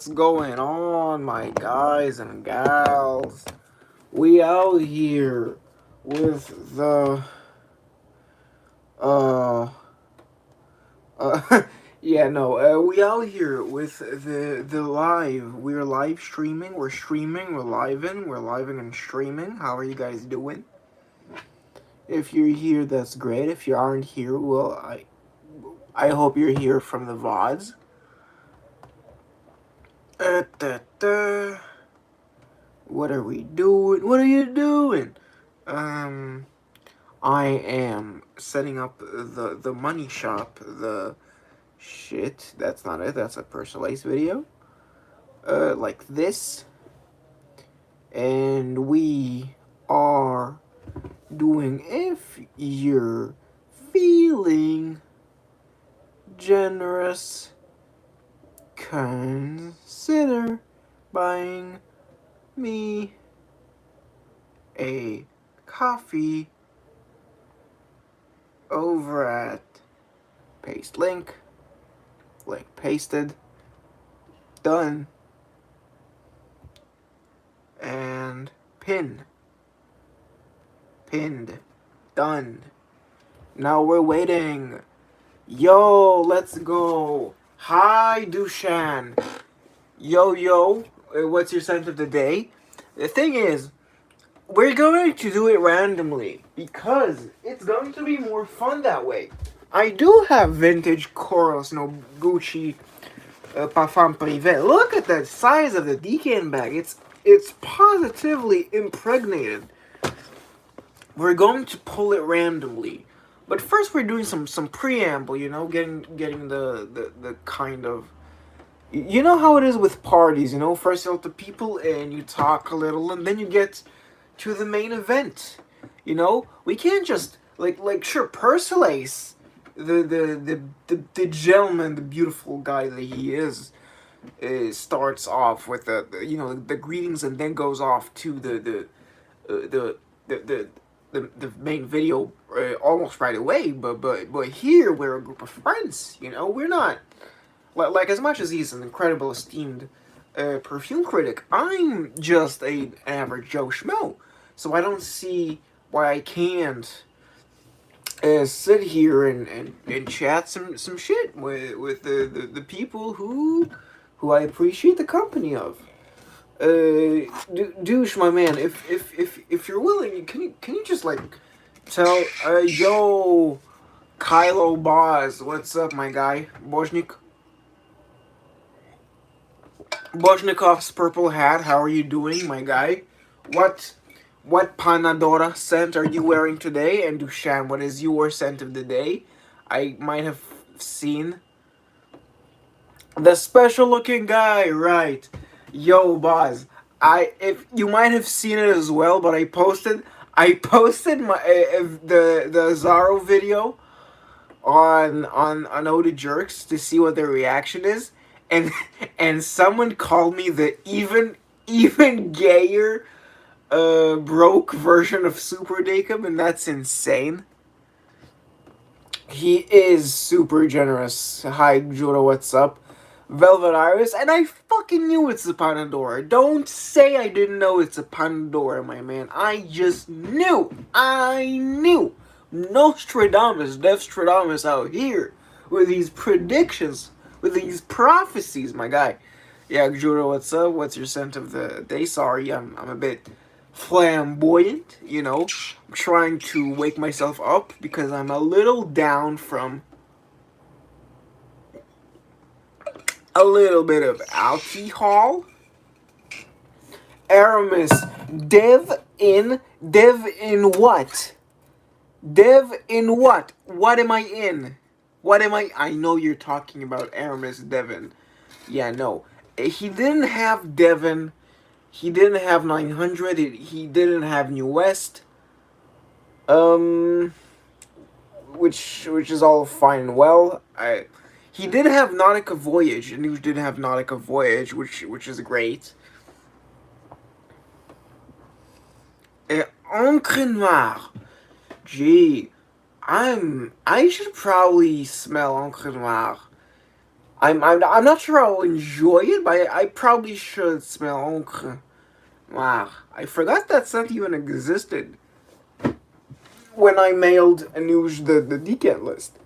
What's going on, my guys and gals? We out here with the uh we out here with the live. We're live streaming. We're streaming. We're living and streaming. How are you guys doing? If you're here, that's great. If you aren't here, well, I hope you're here from the VODs. What are we doing? What are you doing? I am setting up the money shop. The shit. That's not it. That's a personalized video. Like this. And we are doing, if you're feeling generous, consider buying me a coffee over at paste link pasted, done, and pinned, done. Now we're waiting. Yo, let's go. Hi, Dushan. Yo, what's your scent of the day? The thing is, we're going to do it randomly because it's going to be more fun that way. I do have vintage Coros no Gucci Parfum Privé. Look at the size of the decan bag. It's positively impregnated. We're going to pull it randomly. But first we're doing some preamble, getting the kind of, you know how it is with parties, first you let the people in, you talk a little, and then you get to the main event. We can't just sure, Persilace, the gentleman, the beautiful guy that he is, starts off with the greetings and then goes off to the main video almost right away. But here we're a group of friends. We're not like, as much as he's an incredible esteemed perfume critic, I'm just an average Joe Schmo. So I don't see why I can't sit here and chat some shit with the people who I appreciate the company of. Douche, my man, if you're willing, can you just tell yo Kylo Boz, what's up, my guy? Boshnikov's purple hat, how are you doing, my guy? What Panadora scent are you wearing today? And Dushan, what is your scent of the day? I might have seen the special looking guy, right? Yo, Boz. If you might have seen it as well, but I posted my the Zaro video on Ode Jerks to see what their reaction is, and and someone called me the even gayer broke version of Super Jacob, and that's insane. He is super generous. Hi, Juro, what's up? Velvet Iris, and I fucking knew it's a Pandora. Don't say I didn't know it's a Pandora, my man. I just knew. I knew. Nostradamus out here with these predictions, with these prophecies, my guy. Yeah, Juro, what's up? What's your scent of the day? Sorry, I'm a bit flamboyant, I'm trying to wake myself up because I'm a little down from a little bit of alcohol. Aramis, dev in what? Dev in what? What am I in? What am I? I know you're talking about Aramis Devon. Yeah, no. He didn't have Devon. He didn't have 900. He didn't have New West. Which is all fine and well. He did have Nautica Voyage, and he did have Nautica Voyage, which is great. Encre Noire. Gee, I should probably smell Encre Noire. I'm not sure I'll enjoy it, but I probably should smell encre. Wow, I forgot that scent even existed when I mailed Anuj the decant list.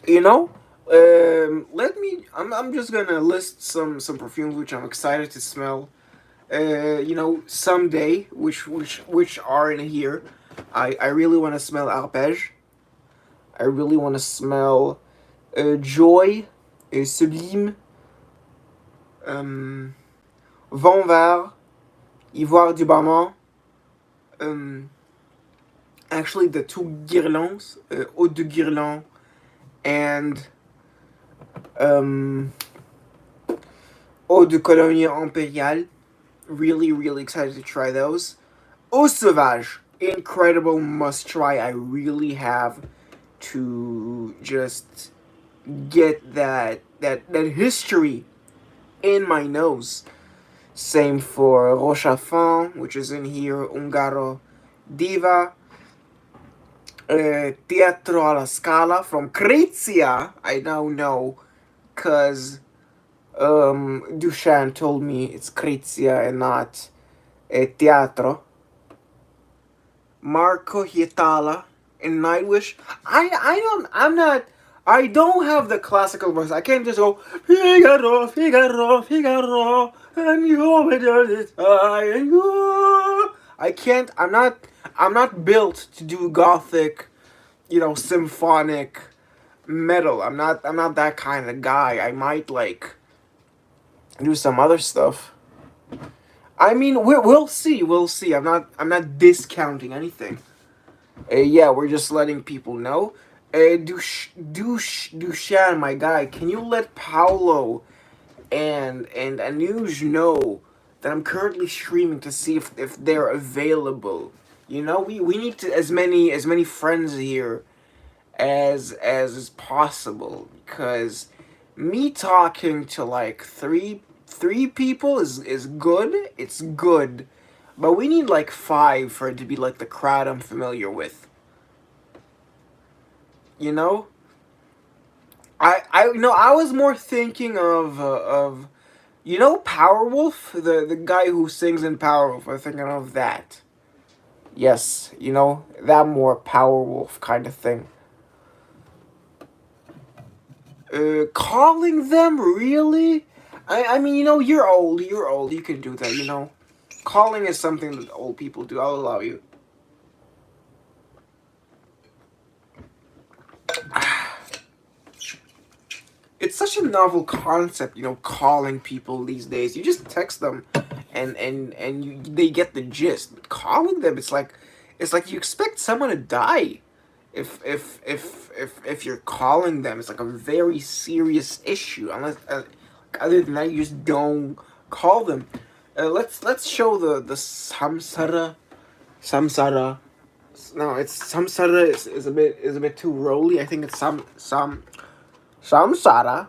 You know, let me. I'm just gonna list some perfumes which I'm excited to smell. You know, someday, which are in here. I really want to smell arpège. I really want to smell joy, sublime, vent vert, ivoire du Barman. Um, Actually, the two guirlands, eau de guirland, and um, eau de cologne impériale. Really, really excited to try those. Eau sauvage, incredible must try. I really have to just get that history in my nose. Same for Rochas Femme, which is in here. Ungaro Diva. Teatro alla Scala from Krizia. I now know because Dushan told me it's Krizia and not Teatro. Marco Hietala in Nightwish. I don't have the classical voice. I can't just go Figaro, Figaro, Figaro, and you over there this and you. I can't. I'm not built to do gothic, symphonic metal. I'm not that kind of guy. I might like do some other stuff. I mean, we'll see. We'll see. I'm not discounting anything. Yeah, we're just letting people know. Dushan, my guy, can you let Paolo and Anuj know that I'm currently streaming to see if they're available? You know, we need to as many friends here as possible, because me talking to like three people is good. It's good, but we need like five for it to be like the crowd I'm familiar with. You know, I was more thinking of Powerwolf, the guy who sings in Powerwolf. I was thinking of that. Yes, that more Powerwolf kind of thing. Calling them, really? I mean, you're old. You're old. You can do that. Calling is something that old people do. I'll allow you. It's such a novel concept, calling people these days. You just text them, and they get the gist. But calling them, it's like you expect someone to die. If you're calling them, it's like a very serious issue. Unless other than that, you just don't call them. Let's show the samsara. No, it's samsara is a bit too roly. I think it's samsara. Samsara.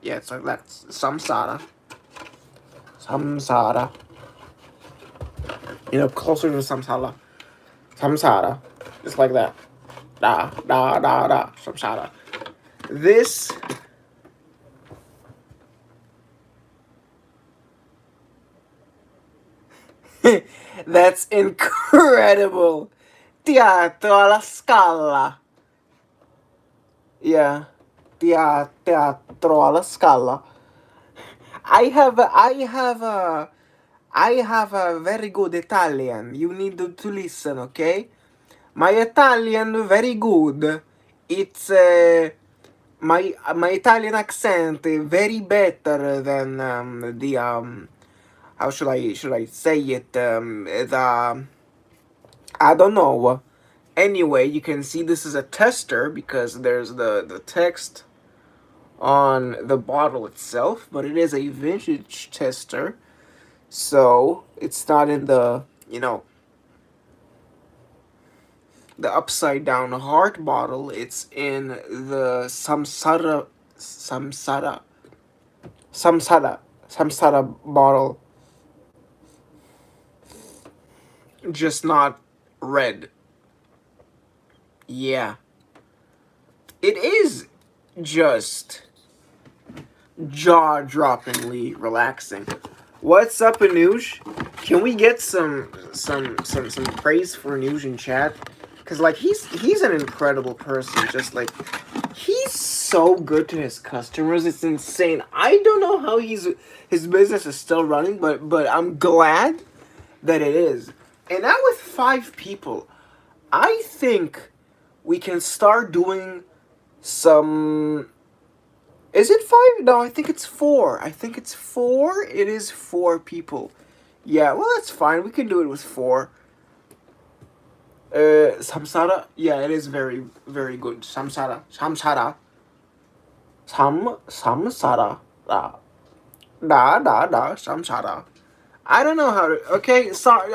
Yeah, it's like that. Samsara. Samsara. Closer to samsara. Samsara. Just like that. Samsara. This. That's incredible. Teatro alla Scala. Yeah. Teatro alla Scala. I have a very good Italian. You need to listen, okay? My Italian very good. It's my Italian accent very better than the how should I say it, the I don't know. Anyway, you can see this is a tester because there's the text on the bottle itself, but it is a vintage tester, so it's not in the upside down heart bottle. It's in the samsara bottle, just not red. Yeah. it is just jaw-droppingly relaxing. What's up, Anuj? Can we get some praise for Anuj in chat? Cause like he's an incredible person. Just like he's so good to his customers. It's insane. I don't know how his business is still running, but I'm glad that it is. And now with 5 people, I think we can start doing some. Is it 5? No, I think it's 4. I think it's 4. It is 4 people. Yeah, well, that's fine. We can do it with 4. Samsara? Yeah, it is very, very good. Samsara. Samsara. Samsara. Samsara. I don't know how to... Okay, sorry.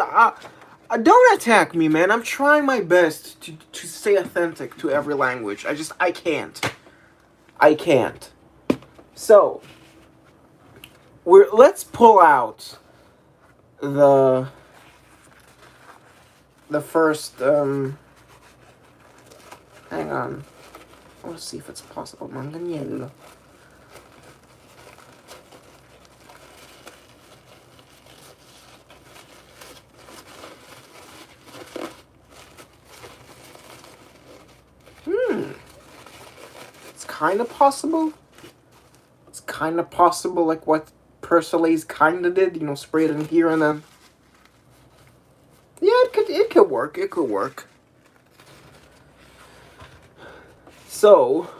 Don't attack me, man. I'm trying my best to stay authentic to every language. I can't. I can't. So, let's pull out the first, hang on. I want to see if it's possible. Manganiello. It's kind of possible. It's kind of possible, like what Persola's kind of did. You know, spray it in here and then. Yeah, it could work. It could work. So,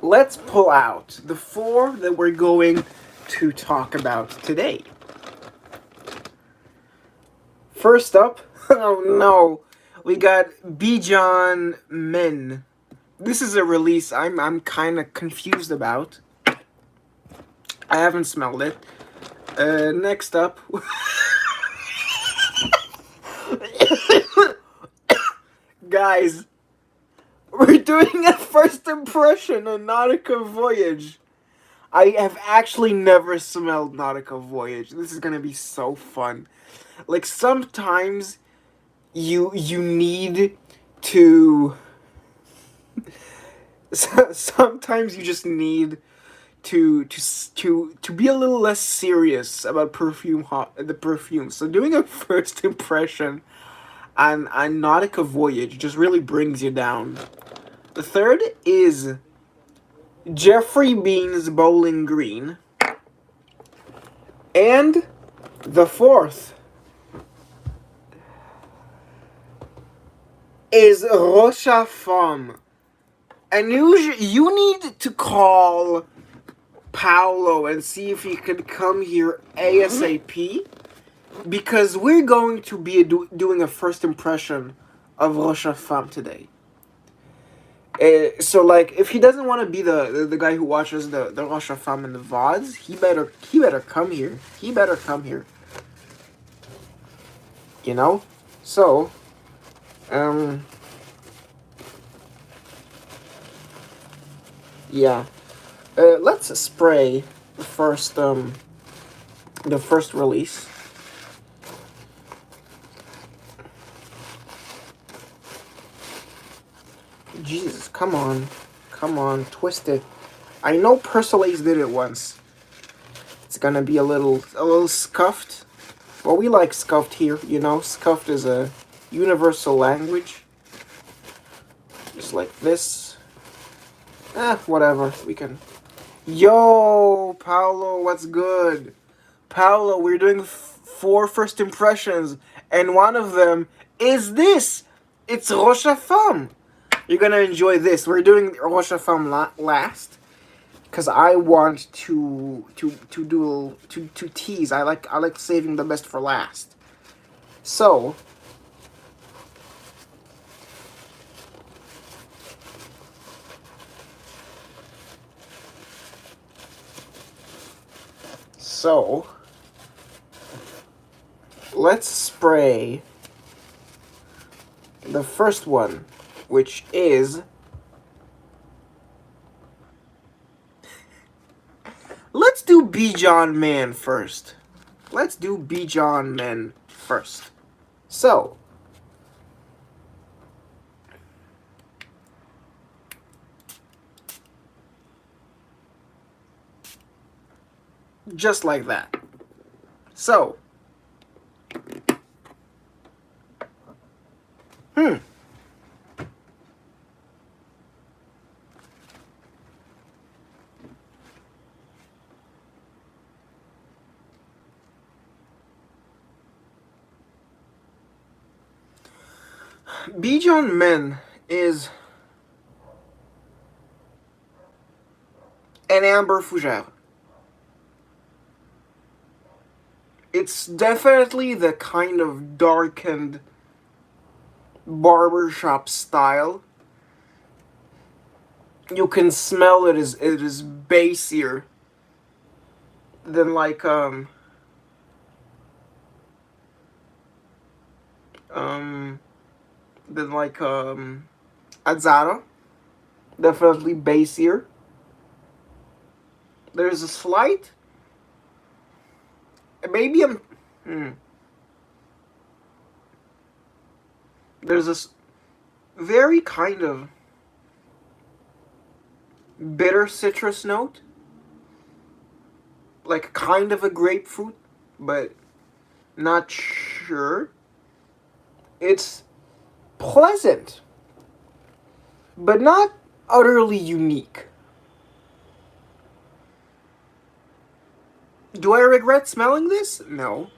let's pull out the 4 that we're going to talk about today. First up, oh no, we got Bijan Men. This is a release I'm kind of confused about. I haven't smelled it. Next up. Guys, we're doing a first impression on Nautica Voyage. I have actually never smelled Nautica Voyage. This is gonna be so fun. Like, sometimes you need to... Sometimes you just need to be a little less serious about the perfume. So doing a first impression on Nautica Voyage just really brings you down. The third is Jeffrey Bean's Bowling Green. And the fourth is Rochas Femme. And you need to call Paolo and see if he could come here ASAP, because we're going to be doing a first impression of Rochas Femme today. So like, if he doesn't want to be the guy who watches the Rochas Femme in the VODs, he better come here. He better come here. You know? So, yeah. Let's spray the first release. Jesus, come on, twist it. I know Persola's did it once. It's gonna be a little scuffed. Well, we like scuffed here, you know. Scuffed is a universal language. Just like this. Whatever. We can. Yo, Paolo, what's good? Paolo, we're doing 4 first impressions, and one of them is this. It's Rochas Femme. You're gonna enjoy this. We're doing Rochas Femme last, because I want to tease. I like saving the best for last. So, let's spray the first one, which is... Let's do Bijan Man first. Let's do Bijan Men first. So, Just like that. So. Bijan Men is an amber fougère. It's definitely the kind of darkened barbershop style. You can smell it is bassier than like Azzaro. Definitely bassier. There's a slight. Maybe there's this very kind of bitter citrus note. Like kind of a grapefruit, but not sure. It's pleasant, but not utterly unique. Do I regret smelling this? No.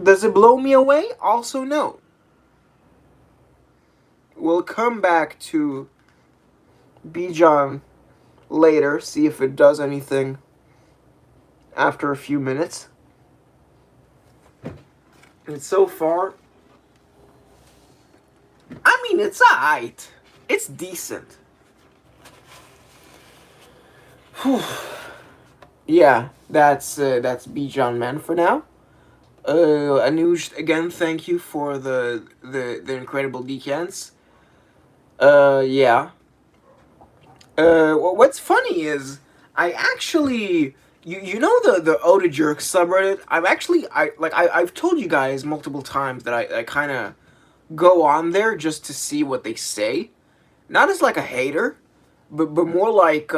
Does it blow me away? Also no. We'll come back to Bijan later, see if it does anything after a few minutes. And so far, I mean, it's alright. It's decent. Whew. Yeah, that's Bijan Men for now. Anuj, again, thank you for the incredible decants. Yeah. What's funny is I actually you know the Oda Jerk subreddit. I've told you guys multiple times that I kind of go on there just to see what they say, not as like a hater, but more like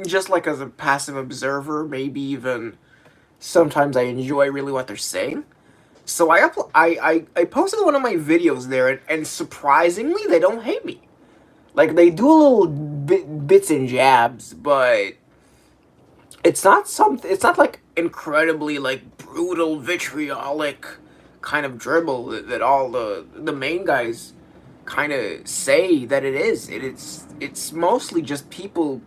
just like as a passive observer. Maybe even sometimes I enjoy really what they're saying. So I posted one of my videos there, and surprisingly, they don't hate me. Like, they do a little bits and jabs, but it's not like incredibly like brutal, vitriolic kind of dribble that all the main guys kind of say that it is. It's mostly just people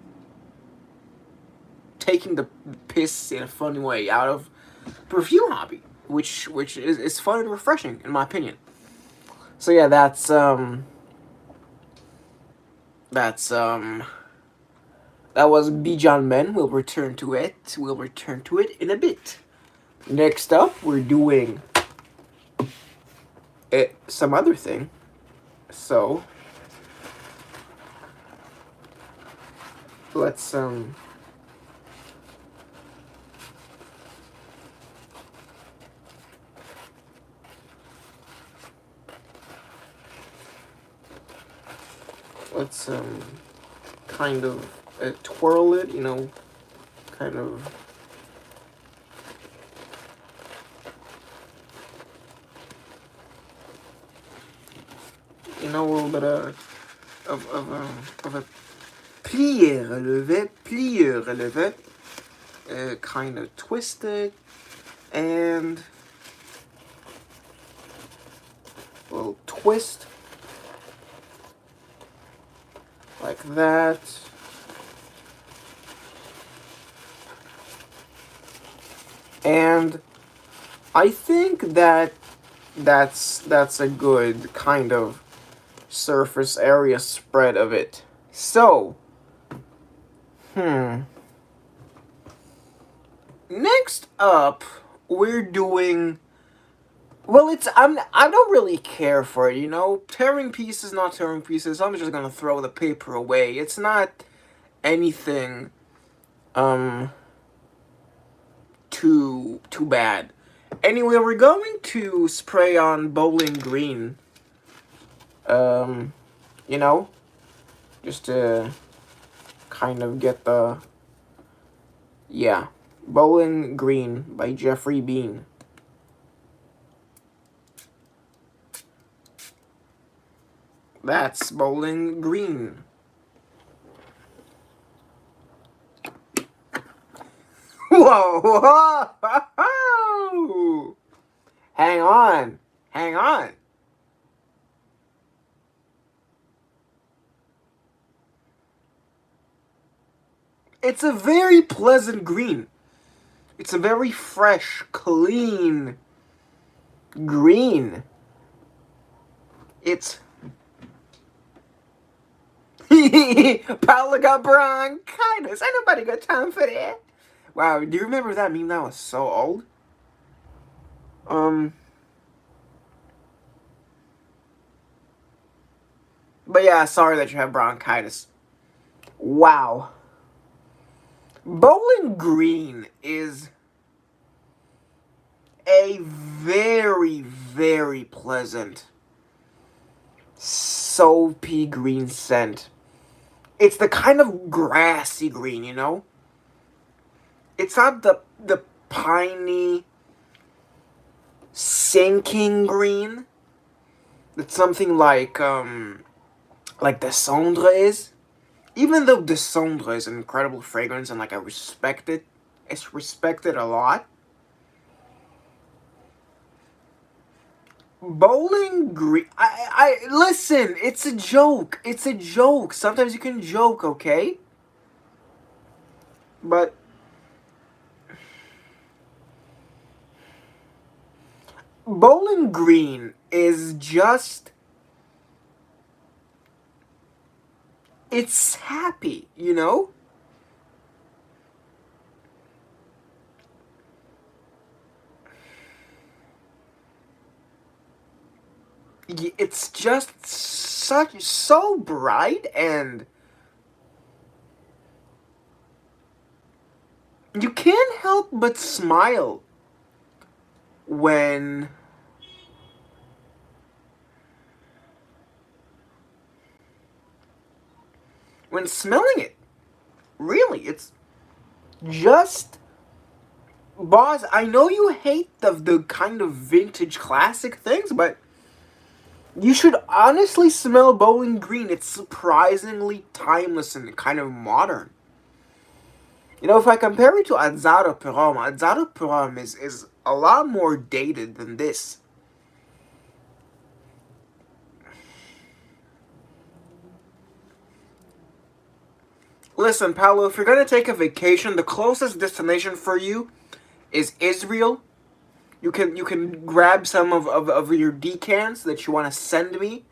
taking the piss in a funny way out of perfume hobby, which is fun and refreshing in my opinion. So yeah, that was Bijan Men. We'll return to it. We'll return to it in a bit. Next up, we're doing some other thing. So let's kind of twirl it, you know, kind of a little bit of a plié relevé, kind of twist it, and a little twist like that. And I think that's a good kind of surface area spread of it. So, next up, we're doing. Well, I don't really care for it, you know. Tearing pieces, not tearing pieces. I'm just gonna throw the paper away. It's not anything, too bad. Anyway, we're going to spray on bowling green. You know, just kind of get the... Yeah. Bowling Green by Jeffrey Bean. That's Bowling Green. Whoa! Whoa! Hang on. Hang on. It's a very pleasant green. It's a very fresh, clean green. It's... Paula got bronchitis. Ain't nobody got time for that. Wow, do you remember that meme? That was so old. But yeah, sorry that you have bronchitis. Wow. Bowling Green is a very, very pleasant soapy green scent. It's the kind of grassy green, you know? It's not the piney, sinking green that something like the Cendre is. Even though the Cendre is an incredible fragrance and, like, I respect it, it's respected a lot. Bowling Green... Listen, it's a joke. It's a joke. Sometimes you can joke, okay? But... Bowling Green is just... It's happy, you know? It's just so bright, and you can't help but smile when smelling it. Really, it's just... Boss, I know you hate the kind of vintage classic things, but you should honestly smell Bowling Green. It's surprisingly timeless and kind of modern. You know, if I compare it to Azzaro Pirom is a lot more dated than this. Listen, Paolo, if you're gonna take a vacation, the closest destination for you is Israel. You can grab some of your decants that you want to send me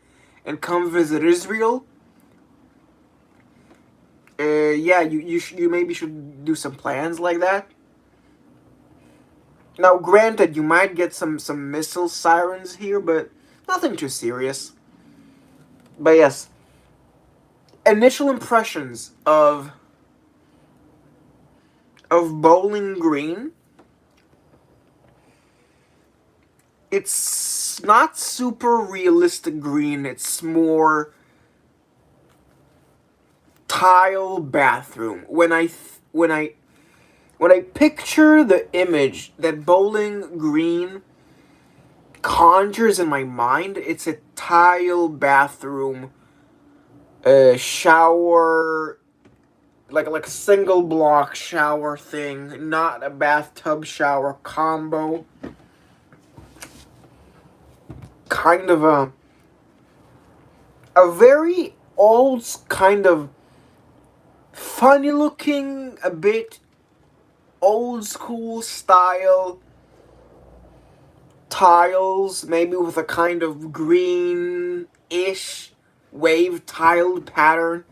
and come visit Israel. Yeah, you maybe should do some plans like that. Now, granted, you might get some missile sirens here, but nothing too serious. But yes, initial impressions of Bowling Green. It's not super realistic green. It's more tile bathroom. When I picture the image that Bowling Green conjures in my mind, it's a tile bathroom, shower, like a single block shower thing, not a bathtub shower combo. Kind of a very old, kind of funny looking, a bit old school style tiles, maybe with a kind of green-ish wave tiled pattern.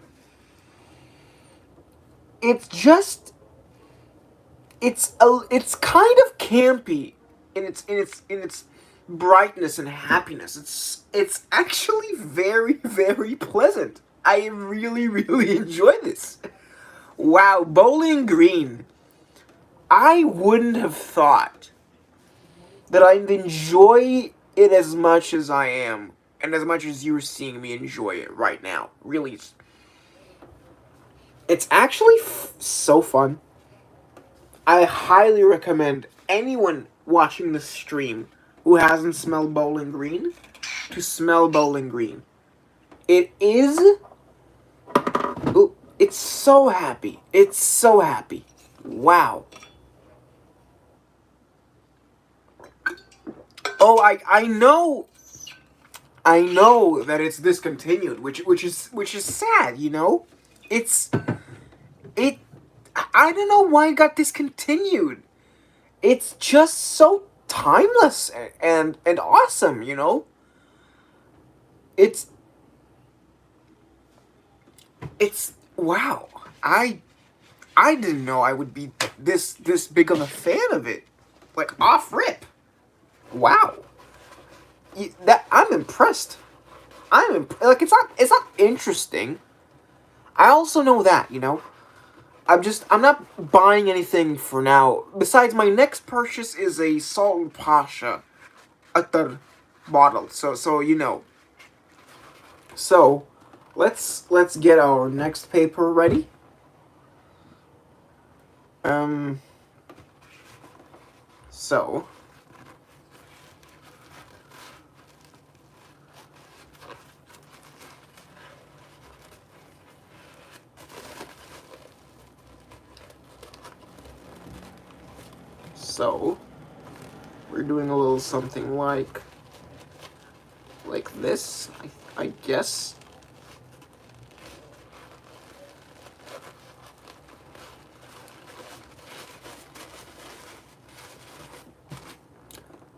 It's just, it's kind of campy in its brightness and happiness. It's actually very, very pleasant. I really, really enjoy this. Wow, Bowling Green. I wouldn't have thought that I'd enjoy it as much as I am, and as much as you're seeing me enjoy it right now. Really, It's actually so fun. I highly recommend anyone watching the stream who hasn't smelled Bowling Green to smell Bowling Green. It is... Ooh, it's so happy. It's so happy. Wow. Oh, I know that it's discontinued, which is sad, you know? It's it I don't know why it got discontinued. It's just so timeless and awesome, you know? It's wow. I didn't know I would be this big of a fan of it. Like off rip. Wow. That I'm impressed. Like it's not interesting. I also know that, you know. I'm not buying anything for now. Besides, my next purchase is a Salt Pasha Attar bottle. So you know. So, let's get our next paper ready. So we're doing a little something like this, I guess.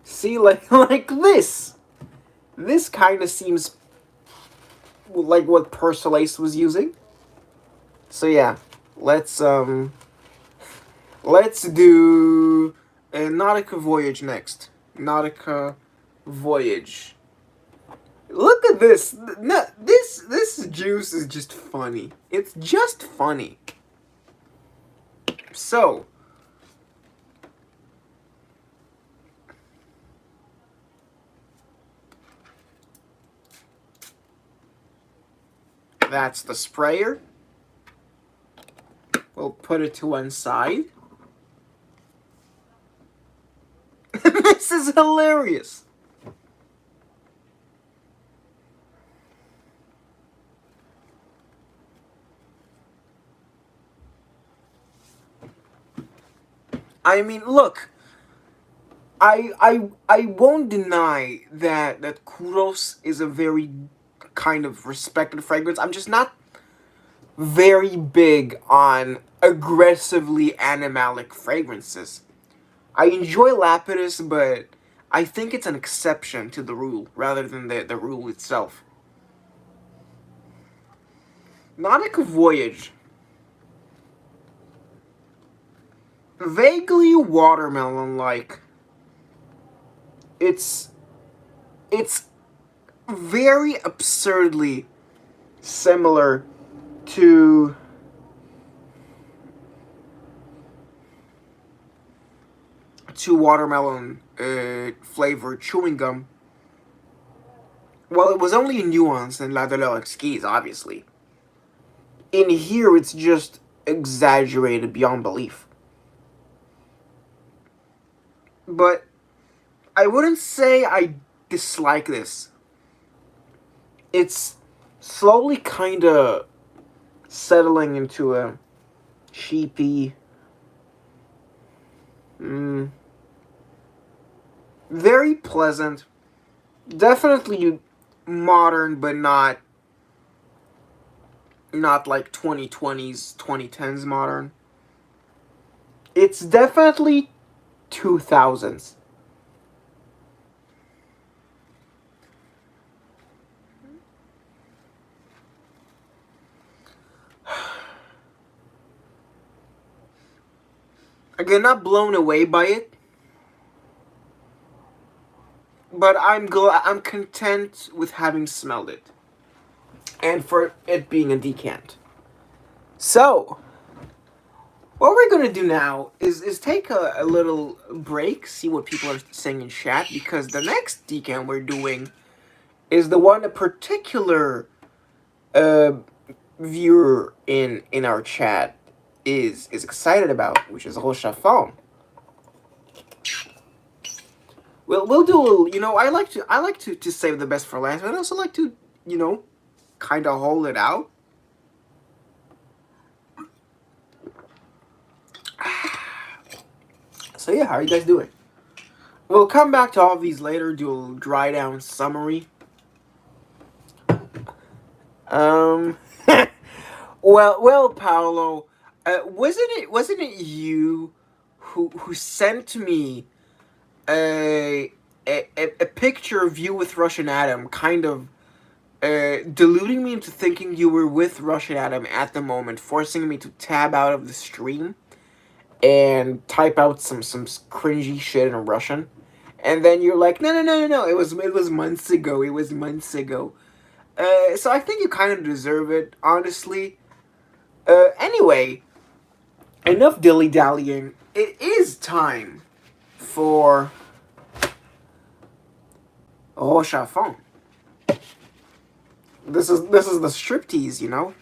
See, like this. This kind of seems like what Persolace was using. So yeah, let's do a Nautica Voyage next. Nautica Voyage. Look at this. No, this juice is just funny. It's just funny. So, that's the sprayer. We'll put it to one side. This is hilarious. I mean, look. I won't deny that Kuros is a very kind of respected fragrance. I'm just not very big on aggressively animalic fragrances. I enjoy Lapidus, but I think it's an exception to the rule rather than the rule itself. Nautica Voyage. Vaguely watermelon-like. It's very absurdly similar to watermelon flavored chewing gum. Well, it was only a nuance in La Dolore Skis, obviously. In here, it's just exaggerated beyond belief. But I wouldn't say I dislike this. It's slowly kind of settling into a cheapy, very pleasant, definitely modern, but not like 2020s, 2010s modern. It's definitely 2000s. Again, not blown away by it, but I'm content with having smelled it, and for it being a decant. So, what we're gonna do now is take a little break, see what people are saying in chat, because the next decant we're doing is the one a particular viewer in our chat is excited about, which is Rochas Femme. We'll do a little. You know, I like to save the best for last, but I also like to, you know, kind of hold it out. So yeah, how are you guys doing? We'll come back to all of these later. Do a dry down summary. Well, Paolo, wasn't it you who sent me a a picture of you with Russian Adam, kind of deluding me into thinking you were with Russian Adam at the moment, forcing me to tab out of the stream and type out some cringy shit in Russian, and then you're like, no, it was months ago. It was months ago. So I think you kind of deserve it, honestly. Anyway, enough dilly dallying. It is time for Rochas Femme. This is the striptease, you know.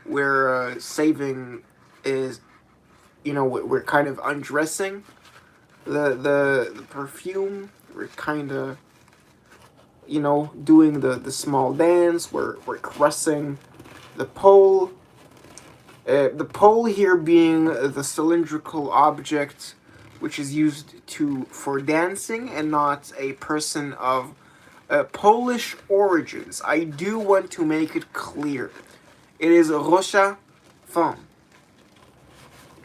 We're saving is, you know, we're kind of undressing the perfume. We're kind of, you know, doing the small dance. We're caressing the pole. The pole here being the cylindrical object which is used for dancing and not a person of Polish origins. I do want to make it clear. It is Rochas Femme.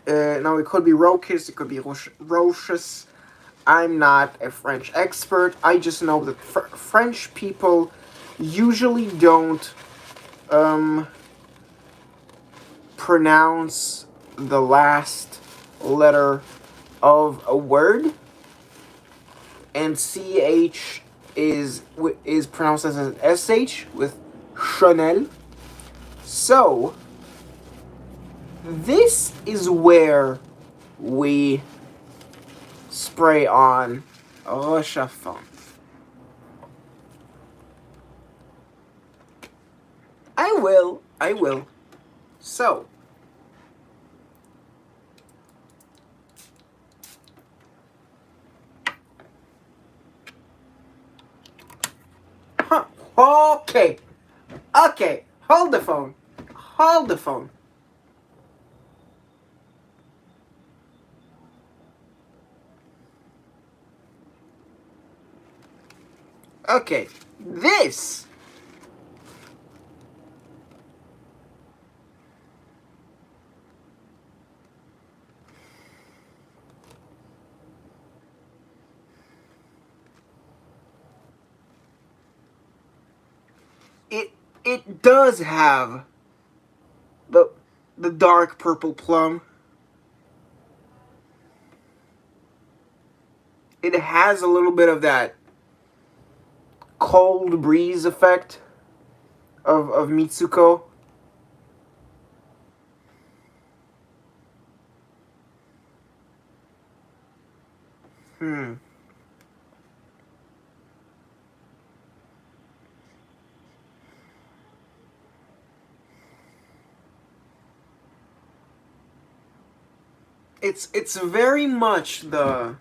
Now it could be Rochas, it could be Rochas. I'm not a French expert. I just know that French people usually don't pronounce the last letter of a word, and CH is pronounced as an SH with Chanel. So this is where we spray on Rochas Femme. I will. So, huh? Okay, hold the phone. Okay, this it does have the dark purple plum. It has a little bit of that cold breeze effect of Mitsuko. It's very much the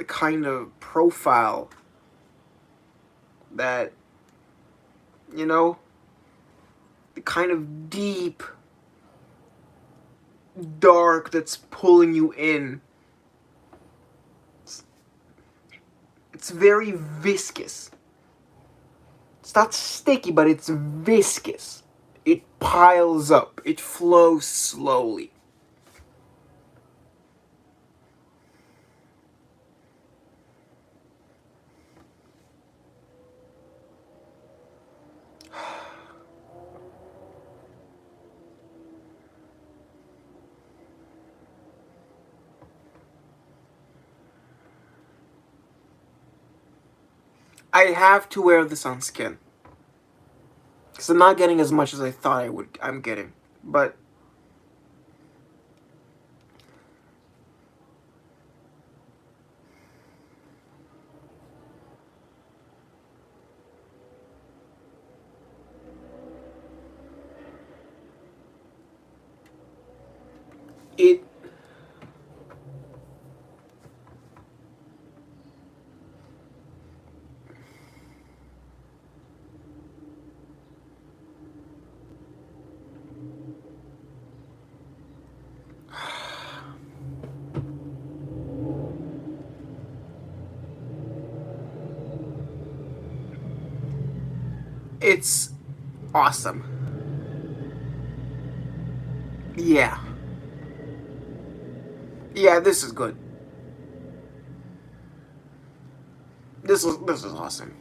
kind of profile that, you know, the kind of deep dark that's pulling you in. It's very viscous. It's not sticky, but it's viscous. It piles up. It flows slowly. I have to wear this on skin. Because I'm not getting as much as I thought I'm getting. But It it's awesome. Yeah. Yeah, this is good. This is awesome.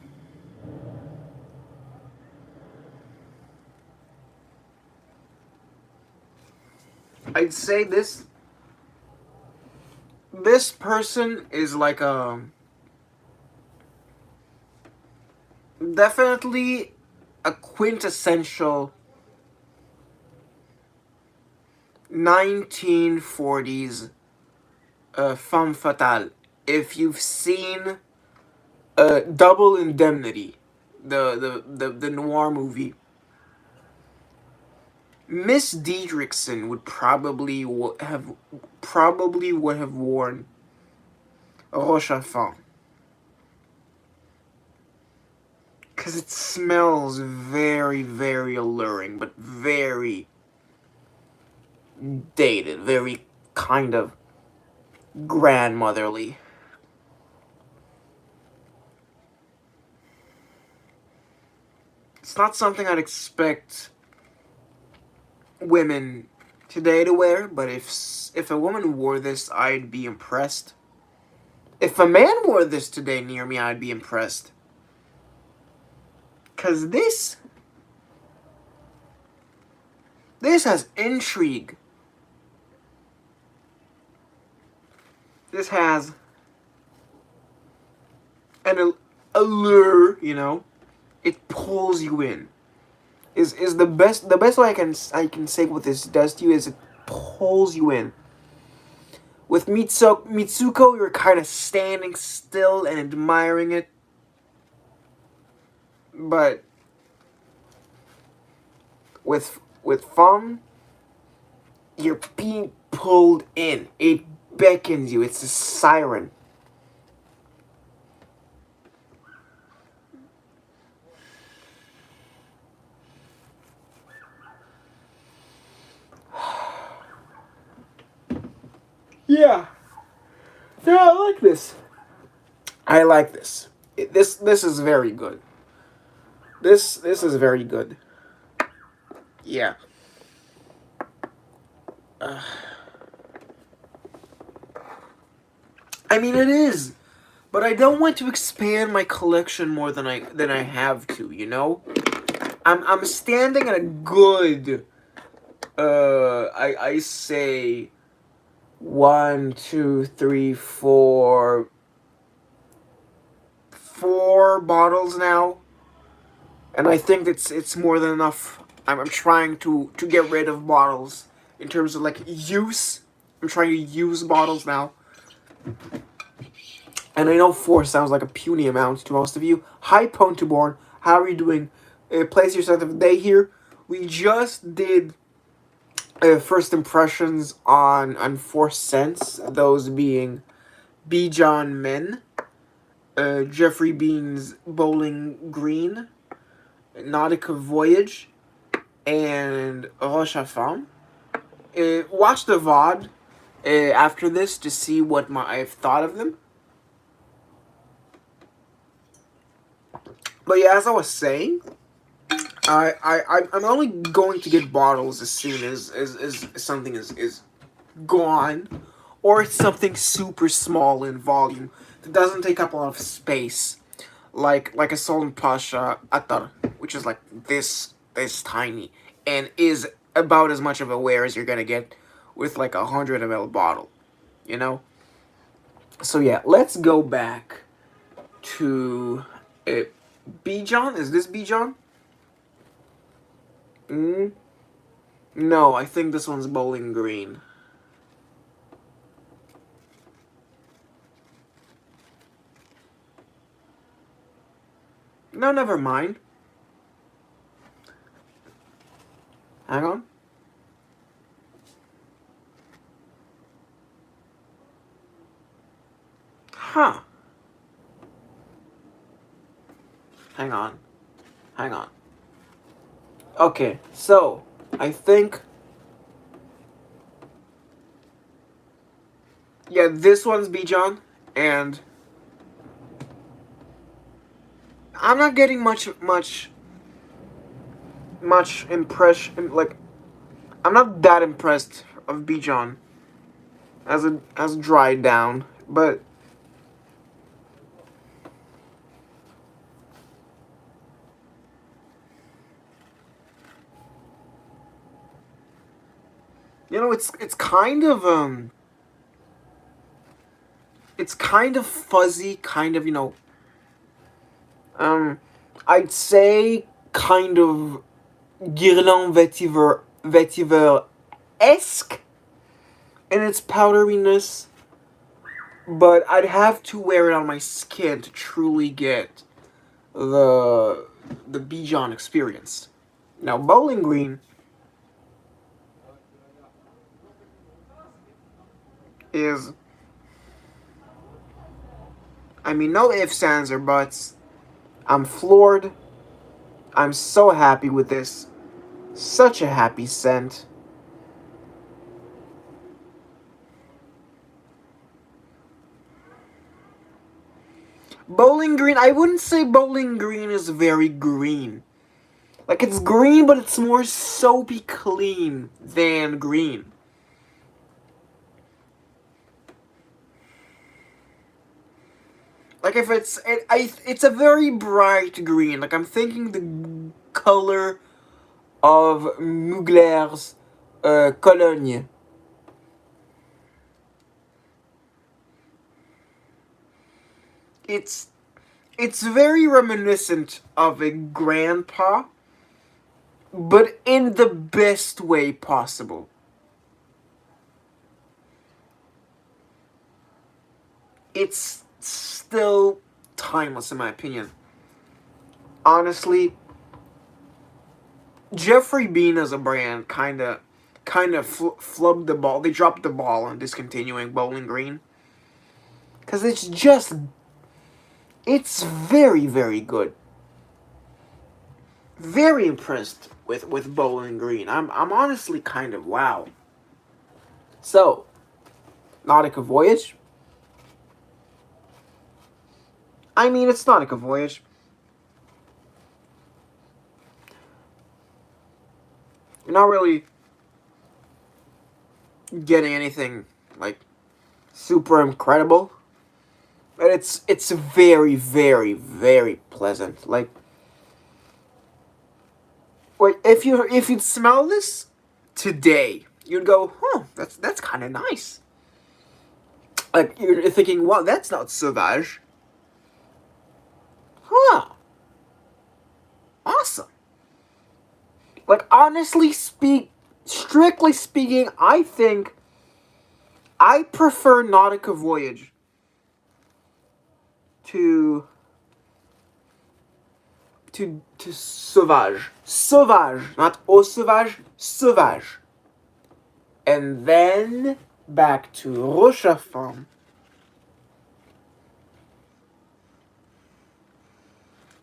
I'd say this person is like definitely a quintessential 1940s femme fatale. If you've seen Double Indemnity, the noir movie, Miss Diedrichson would probably would have worn Rochas Femme, because it smells very, very alluring, but very dated, very kind of grandmotherly. It's not something I'd expect women today to wear, but if a woman wore this, I'd be impressed. If a man wore this today near me, I'd be impressed. Cause this has intrigue. This has an allure, you know. It pulls you in. Is the best way I can say what this does to you is it pulls you in. With Mitsuko, you're kind of standing still and admiring it, but with Femme, you're being pulled in. It beckons you. It's a siren. Yeah. Yeah, I like this. I like this. This is very good. This is very good. Yeah. I mean, it is, but I don't want to expand my collection more than I have to. You know, I'm standing at a good. I say 1, 2, 3, 4, 4 bottles now, and I think it's more than enough. I'm trying to get rid of bottles in terms of like use. I'm trying to use bottles now. And I know 4 sounds like a puny amount to most of you. Hi, Pontoborn. How are you doing? Place yourself of the day here. We just did first impressions on 4 cents. Those being Bijan Men, Jeffrey Bean's Bowling Green, Nautica Voyage, and Rochas Femme. Watch the VOD after this to see what I've thought of them. But yeah, as I was saying, I'm only going to get bottles as soon as something is gone, or it's something super small in volume that doesn't take up a lot of space, like a Solon Pasha Atar, which is like this tiny and is about as much of a wear as you're gonna get with like 100 ml bottle, you know. So yeah, let's go back to Bijan. Is this Bijan? No, I think this one's Bowling Green. No, never mind. Hang on. Huh. Hang on. Hang on. Okay, so I think, yeah, this one's Bijan, and I'm not getting much impression. Like, I'm not that impressed of Bijan as dried down, but you know, it's kind of fuzzy, kind of, um, I'd say kind of Guerlain vetiver esque in its powderiness, but I'd have to wear it on my skin to truly get the Bijan experience. Now, Bowling Green is, I mean, no ifs, ands, or buts. I'm floored. I'm so happy with this. Such a happy scent. Bowling Green, I wouldn't say Bowling Green is very green. Like, it's green, but it's more soapy clean than green. Like, if it's a very bright green. Like, I'm thinking the color of Mugler's Cologne. It's it's very reminiscent of a grandpa, but in the best way possible. It's still timeless in my opinion. Honestly, Jeffrey Bean as a brand kind of flubbed the ball. They dropped the ball on discontinuing Bowling Green, because it's very, very good. Very impressed with Bowling Green. I'm honestly kind of wow. So, Nautica Voyage. I mean, it's Nautica Voyage. You're not really getting anything like super incredible, but it's very, very, very pleasant. Like, wait, if you'd smell this today, you'd go, huh, that's kind of nice. Like, you're thinking, wow, that's not sauvage. Huh, awesome. Like, strictly speaking, I think I prefer Nautica Voyage to Sauvage. Sauvage, not Eau Sauvage, Sauvage. And then back to Rochas Femme.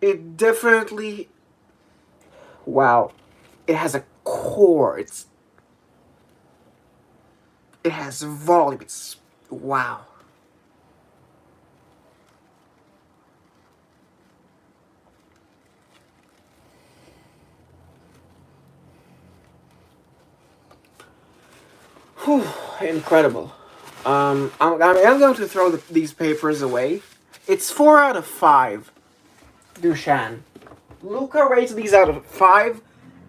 It definitely, wow, it has a core. It has volume. It's wow. Whew, incredible. I'm going to throw these papers away. It's 4 out of 5. Dushan. Luca rates these out of 5,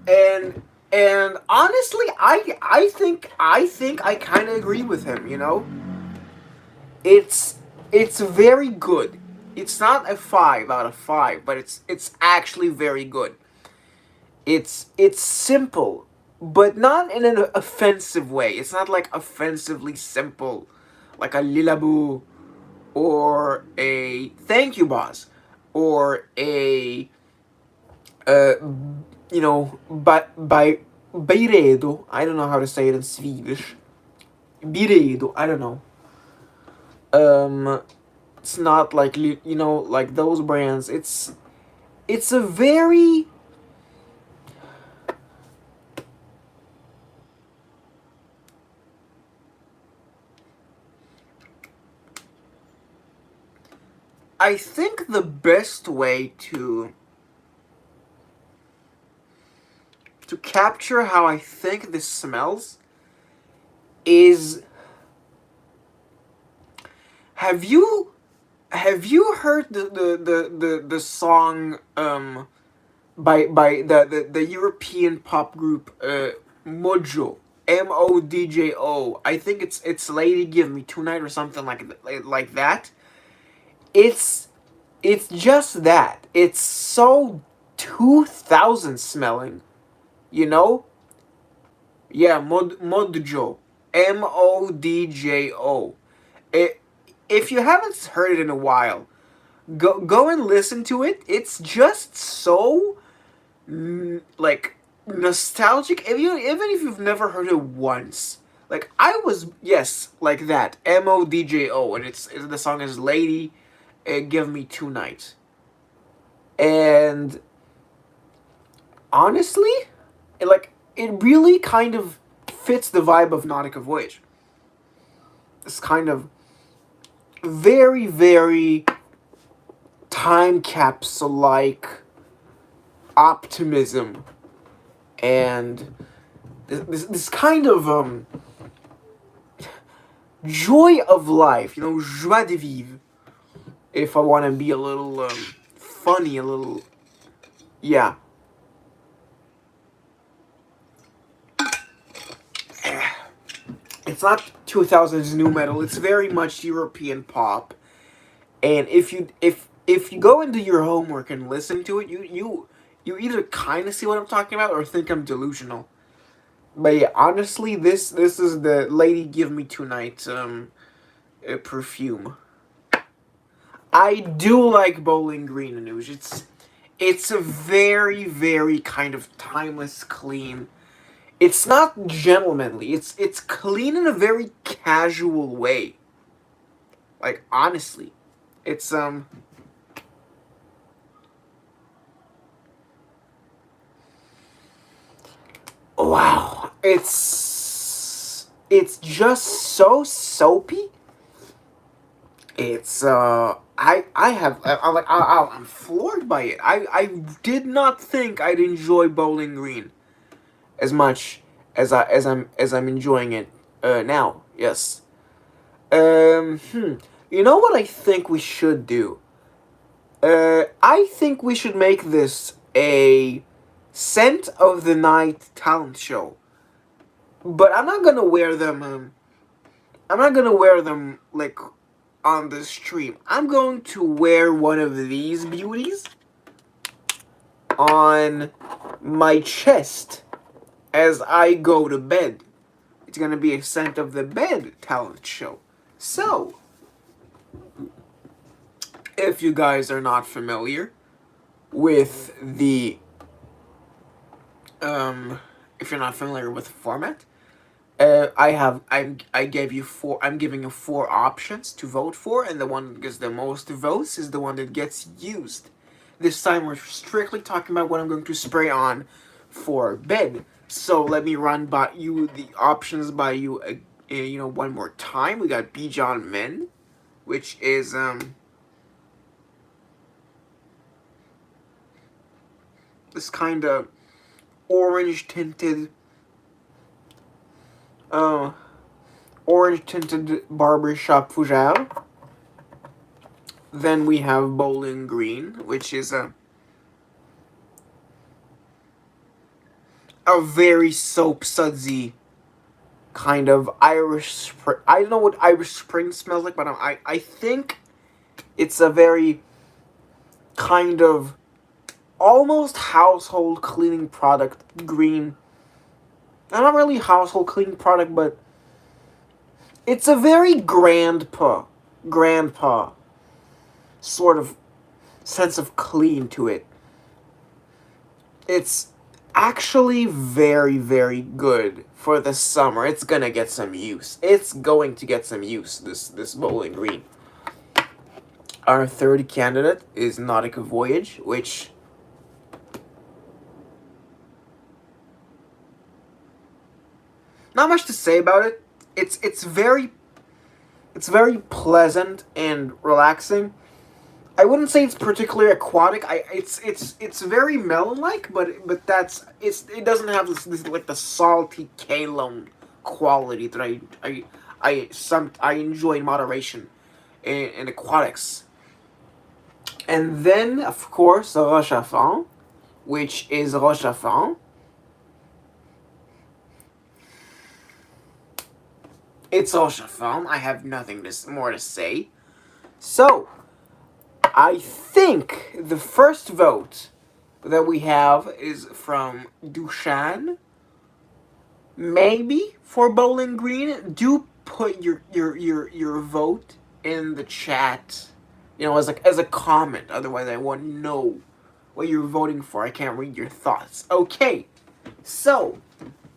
and honestly, I think I kind of agree with him. It's very good. It's not a 5 out of 5, but it's actually very good. It's simple, but not in an offensive way. It's not like offensively simple, like a Lilaboo, or a Thank You Boss, or a uh, by Beiredo. I don't know how to say it in Swedish. Biredo. I don't know. Um, It's not like, you know, like those brands. It's a very... I think the best way to capture how I think this smells is... Have you heard the song by the European pop group Mojo, Modjo? I think it's Lady Give Me Tonight or something like that. It's just that. It's so 2000 smelling, you know? Yeah, Modjo. Modjo. If you haven't heard it in a while, go and listen to it. It's just so like nostalgic. Even if you've never heard it once, like I was, yes, like that. Modjo, and the song is Lady Give Me Tonight. And honestly, it really kind of fits the vibe of Nautica Voyage. This kind of very, very time capsule-like optimism and this kind of joy of life, you know, joie de vivre. If I want to be a little funny, a little, yeah. It's not 2000s new metal. It's very much European pop. And if you go and do your homework and listen to it, you either kind of see what I'm talking about or think I'm delusional. But yeah, honestly, this is the Lady Give Me Tonight perfume. I do like Bowling Green Anuj. It's a very, very kind of timeless, clean. It's not gentlemanly. It's clean in a very casual way. Like honestly, it's wow. It's just so soapy. It's I'm floored by it. I did not think I'd enjoy Bowling Green as much as I'm enjoying it now. Yes. You know what I think we should do? I think we should make this a scent of the night talent show. But I'm not gonna wear them. I'm not gonna wear them like on the stream. I'm going to wear one of these beauties on my chest as I go to bed. It's gonna be a scent of the bed talent show. So, if you guys are not familiar with the if you're not familiar with the format, I'm giving you 4 options to vote for, and the one that gets the most votes is the one that gets used. This time we're strictly talking about what I'm going to spray on for bed. So let me run by you the options by you, one more time. We got Bijan Men, which is this kind of orange tinted barbershop fougere. Then we have Bowling Green, which is a very soap sudsy kind of Irish Spring. I don't know what Irish Spring smells like, but I think it's a very kind of almost household cleaning product green. Not really household cleaning product, but it's a very grandpa sort of sense of clean to it. It's actually very, very good for the summer. It's gonna get some use. It's going to get some use, this Bowling Green. Our third candidate is Nautica Voyage, which not much to say about it. It's very pleasant and relaxing. I wouldn't say it's particularly aquatic. It's very melon-like, but it doesn't have this like the salty Kalon quality that I enjoy in moderation in aquatics. And then of course Rochas Femme, which is Rochas Femme. It's Rochas Femme. I have nothing more to say. So I think the first vote that we have is from Bijan. Maybe for Bowling Green. Do put your vote in the chat. You know, as a comment. Otherwise, I won't know what you're voting for. I can't read your thoughts. Okay, so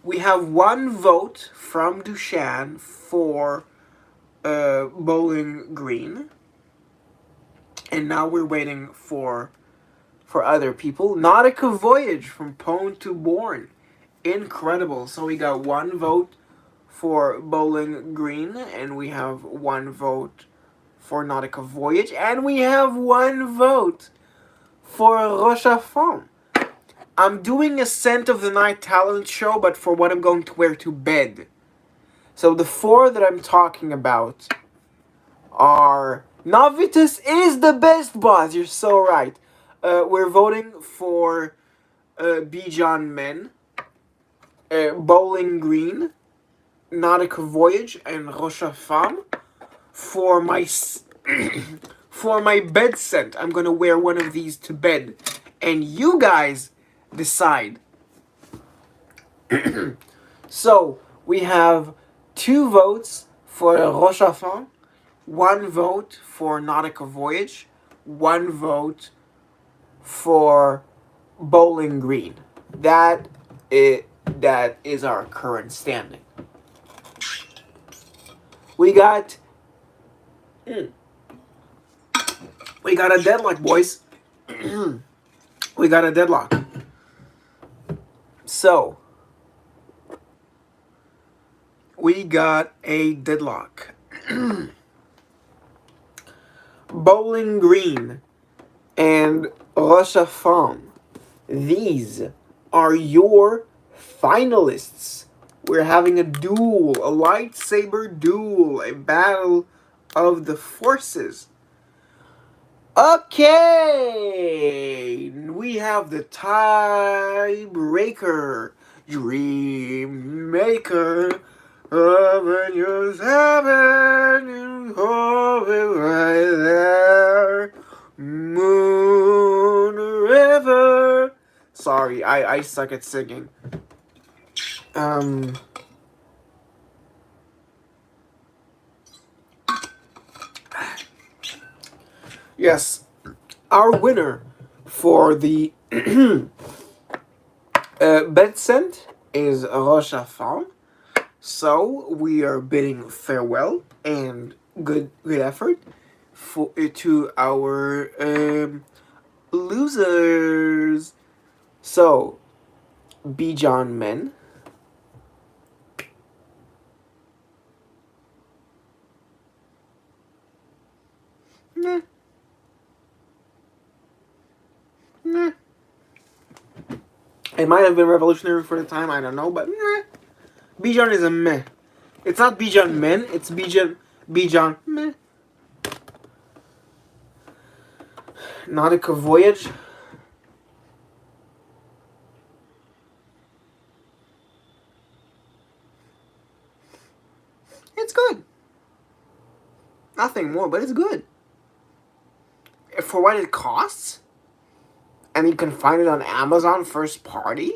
we have one vote from Bijan for Bowling Green. And now we're waiting for other people. Nautica Voyage from Pwn to Born. Incredible. So we got one vote for Bowling Green, and we have one vote for Nautica Voyage, and we have one vote for Rochas Femme. I'm doing a Scent of the Night talent show, but for what I'm going to wear to bed. So the four that I'm talking about are... Novitus is the best boss. You're so right. We're voting for Bijan Men, Bowling Green, Nautica Voyage, and Rochas Femme. For my for my bed scent, I'm gonna wear one of these to bed, and you guys decide. So we have 2 votes for Rochas Femme, 1 vote for Nautica Voyage, 1 vote for Bowling Green. That is our current standing. We got a deadlock, boys. We got a deadlock. So we got a deadlock. Bowling Green and Rochas Femme. These are your finalists. We're having a duel, a lightsaber duel, a battle of the forces. Okay, we have the tiebreaker, Dream Maker. Avenues, avenues, hold it right there. Moon River. Sorry, I suck at singing. Yes, our winner for the bed scent is Rochas Femme. So we are bidding farewell and good effort to our losers. So Bijan Men. Nah. Nah. It might have been revolutionary for the time, I don't know, but nah. Bijan is a meh. It's not Bijan Men, it's Bijan meh. Nautica Voyage. It's good. Nothing more, but it's good. For what it costs, and you can find it on Amazon first party.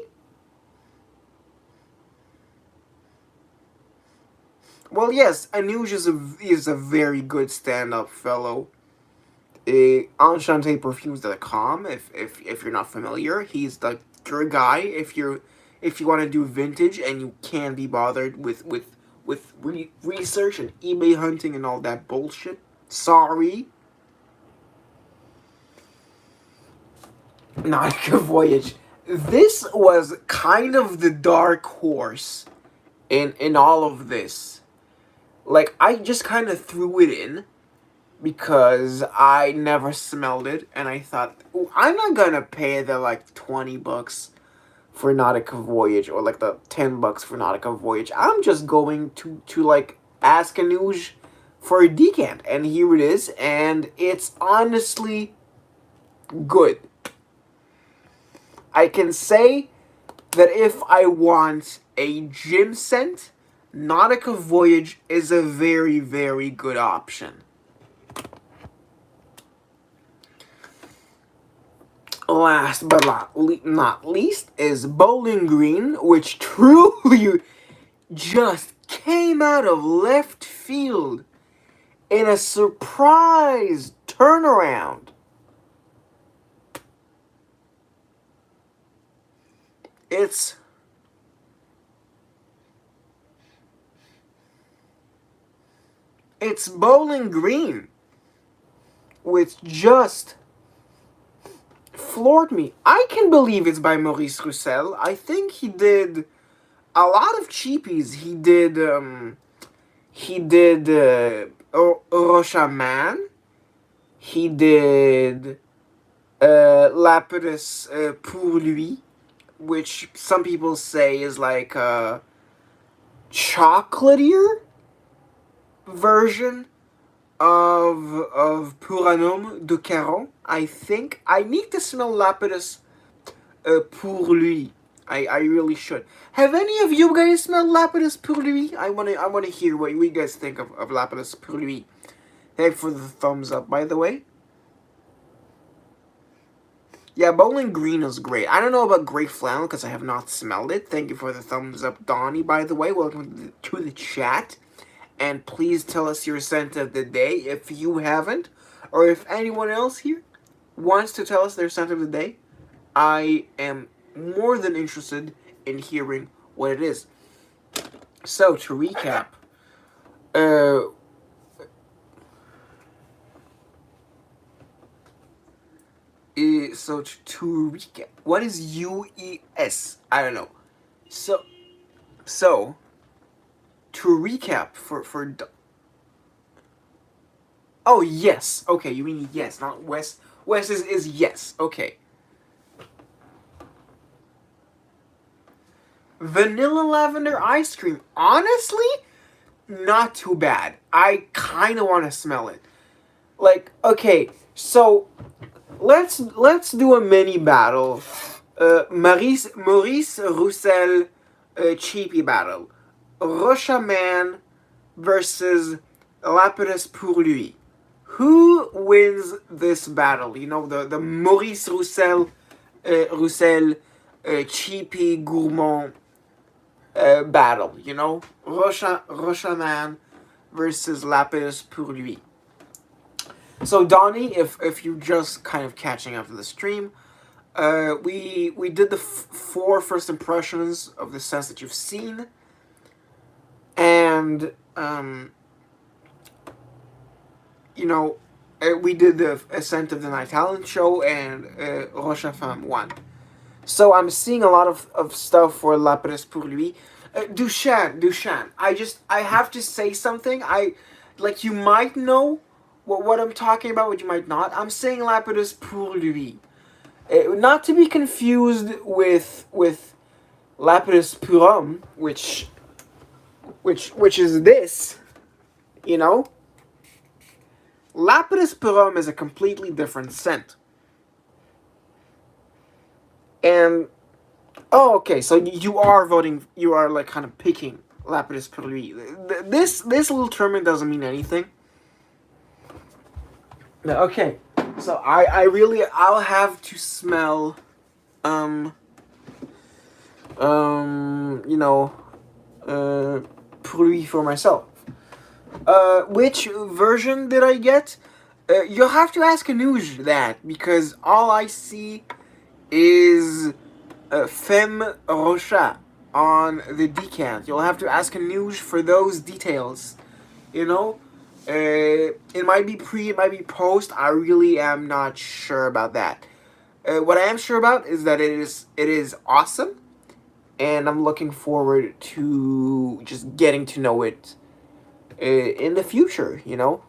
Well, yes, Anuj is a very good stand-up fellow. EnchantéPerfumes.com. If you're not familiar, he's your guy. If you want to do vintage and you can't be bothered with research and eBay hunting and all that bullshit. Sorry. Nautica Voyage. This was kind of the dark horse in all of this. Like, I just kind of threw it in because I never smelled it, and I thought, I'm not gonna pay the, like, $20 for Nautica Voyage, or, like, the $10 for Nautica Voyage. I'm just going to like, ask Anuj for a decant, and here it is, and it's honestly good. I can say that if I want a gym scent, Nautica Voyage is a very, very good option. Last but not least is Bowling Green, which truly just came out of left field in a surprise turnaround. It's Bowling Green, which just floored me. I can believe it's by Maurice Roussel. I think he did a lot of cheapies. He did Rochas Femme. He did Lapidus pour lui, which some people say is like a chocolatier version of Pour un homme de Caron. I think I need to smell Lapidus pour lui. I really should. Have any of you guys smelled Lapidus pour lui? I wanna hear what you guys think of Lapidus pour lui. Thank you for the thumbs up, by the way. Yeah, Bowling Green is great. I don't know about Great Flannel because I have not smelled it. Thank you for the thumbs up, Donnie, by the way. Welcome to the chat. And please tell us your scent of the day if you haven't. Or if anyone else here wants to tell us their scent of the day. I am more than interested in hearing what it is. So, to recap. To recap, what is UES? I don't know. So to recap for oh yes, okay, you mean yes, not West. West is yes, okay. Vanilla lavender ice cream. Honestly, not too bad. I kind of want to smell it. Like, okay, so let's do a mini battle. Maurice Roussel cheapy battle. Rochas Man versus Lapidus pour lui. Who wins this battle? You know, the Maurice Roussel cheapy gourmand battle. You know, Rochas Man versus Lapidus pour lui. So Donnie, if you're just kind of catching up to the stream, we did the 4 first impressions of the scents that you've seen, and you know, we did the Ascent of the Night Talent show, and Rochas Femme won. So I'm seeing a lot of stuff for Lapidus pour lui. Dushan, I have to say something. You might know what I'm talking about, but you might not. I'm saying Lapidus pour lui. Not to be confused with Lapidus pour homme, which is this, you know? Lapidus pour homme is a completely different scent. And oh, okay, so you are voting, you are like kind of picking Lapidus pour lui. This little tournament doesn't mean anything. Okay, so I'll have to smell, you know, pour lui for myself. Which version did I get? You'll have to ask Anuj that, because all I see is Femme Rochas on the decant. You'll have to ask Anuj for those details, you know? It might be pre, it might be post. I really am not sure about that. What I am sure about is that it is awesome, and I'm looking forward to just getting to know it in the future. You know.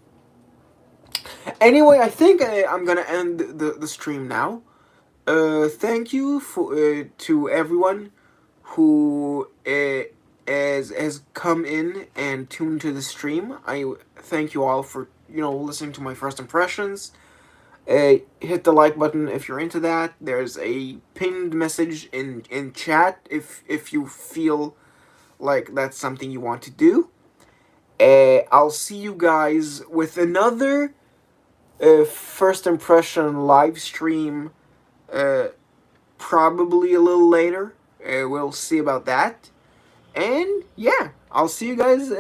Anyway, I think I'm gonna end the stream now. Thank you for to everyone who has come in and tuned to the stream. I thank you all for listening to my first impressions. Hit the like button if you're into that. There's a pinned message in chat if you feel like that's something you want to do. I'll see you guys with another first impression live stream. Uh, Probably a little later. We'll see about that. And yeah, I'll see you guys